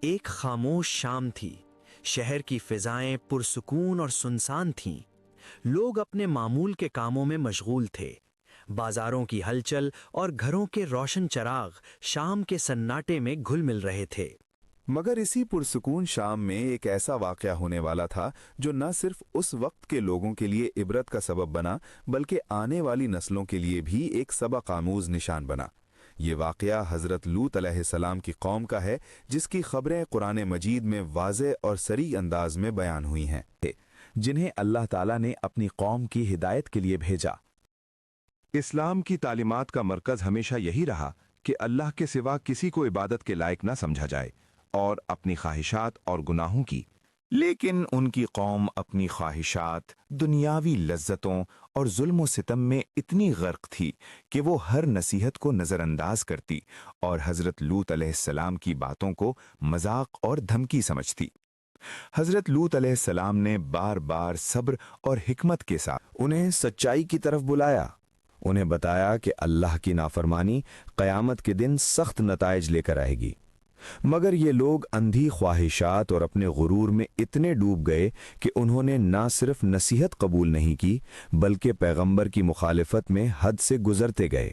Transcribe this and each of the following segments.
ایک خاموش شام تھی۔ شہر کی فضائیں پرسکون اور سنسان تھیں۔ لوگ اپنے معمول کے کاموں میں مشغول تھے۔ بازاروں کی ہلچل اور گھروں کے روشن چراغ شام کے سناٹے میں گھل مل رہے تھے۔ مگر اسی پرسکون شام میں ایک ایسا واقعہ ہونے والا تھا جو نہ صرف اس وقت کے لوگوں کے لیے عبرت کا سبب بنا بلکہ آنے والی نسلوں کے لیے بھی ایک سبق آموز نشان بنا۔ یہ واقعہ حضرت لوط علیہ السلام کی قوم کا ہے، جس کی خبریں قرآن مجید میں واضح اور صریح انداز میں بیان ہوئی ہیں، جنہیں اللہ تعالیٰ نے اپنی قوم کی ہدایت کے لیے بھیجا۔ اسلام کی تعلیمات کا مرکز ہمیشہ یہی رہا کہ اللہ کے سوا کسی کو عبادت کے لائق نہ سمجھا جائے اور اپنی خواہشات اور گناہوں کی، لیکن ان کی قوم اپنی خواہشات، دنیاوی لذتوں اور ظلم و ستم میں اتنی غرق تھی کہ وہ ہر نصیحت کو نظر انداز کرتی اور حضرت لوط علیہ السلام کی باتوں کو مذاق اور دھمکی سمجھتی۔ حضرت لوط علیہ السلام نے بار بار صبر اور حکمت کے ساتھ انہیں سچائی کی طرف بلایا، انہیں بتایا کہ اللہ کی نافرمانی قیامت کے دن سخت نتائج لے کر آئے گی، مگر یہ لوگ اندھی خواہشات اور اپنے غرور میں اتنے ڈوب گئے کہ انہوں نے نہ صرف نصیحت قبول نہیں کی بلکہ پیغمبر کی مخالفت میں حد سے گزرتے گئے۔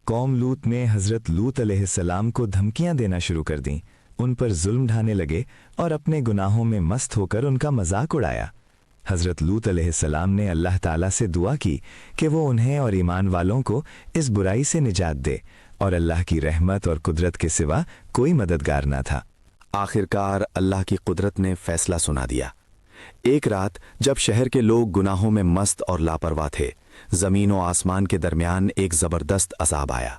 قوم لوط نے حضرت لوط علیہ السلام کو دھمکیاں دینا شروع کر دیں، ان پر ظلم ڈھانے لگے اور اپنے گناہوں میں مست ہو کر ان کا مذاق اڑایا۔ حضرت لوط علیہ السلام نے اللہ تعالیٰ سے دعا کی کہ وہ انہیں اور ایمان والوں کو اس برائی سے نجات دے، اور اللہ کی رحمت اور قدرت کے سوا کوئی مددگار نہ تھا۔ آخرکار اللہ کی قدرت نے فیصلہ سنا دیا۔ ایک رات جب شہر کے لوگ گناہوں میں مست اور لاپرواہ تھے، زمین و آسمان کے درمیان ایک زبردست عذاب آیا۔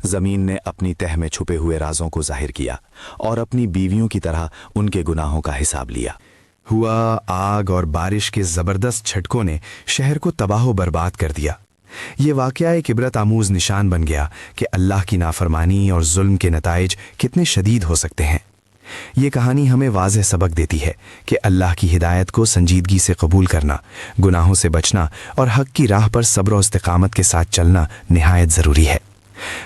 زمین نے اپنی تہہ میں چھپے ہوئے رازوں کو ظاہر کیا اور اپنی بیویوں کی طرح ان کے گناہوں کا حساب لیا۔ ہوا آگ اور بارش کے زبردست جھٹکوں نے شہر کو تباہ و برباد کر دیا۔ یہ واقعہ ایک عبرت آموز نشان بن گیا کہ اللہ کی نافرمانی اور ظلم کے نتائج کتنے شدید ہو سکتے ہیں۔ یہ کہانی ہمیں واضح سبق دیتی ہے کہ اللہ کی ہدایت کو سنجیدگی سے قبول کرنا، گناہوں سے بچنا اور حق کی راہ پر صبر و استقامت کے ساتھ چلنا نہایت ضروری ہے۔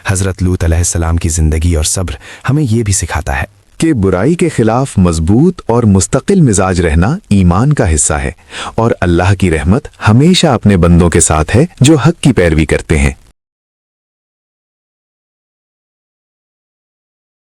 حضرت لوط علیہ السلام کی زندگی اور صبر ہمیں یہ بھی سکھاتا ہے کہ برائی کے خلاف مضبوط اور مستقل مزاج رہنا ایمان کا حصہ ہے، اور اللہ کی رحمت ہمیشہ اپنے بندوں کے ساتھ ہے جو حق کی پیروی کرتے ہیں۔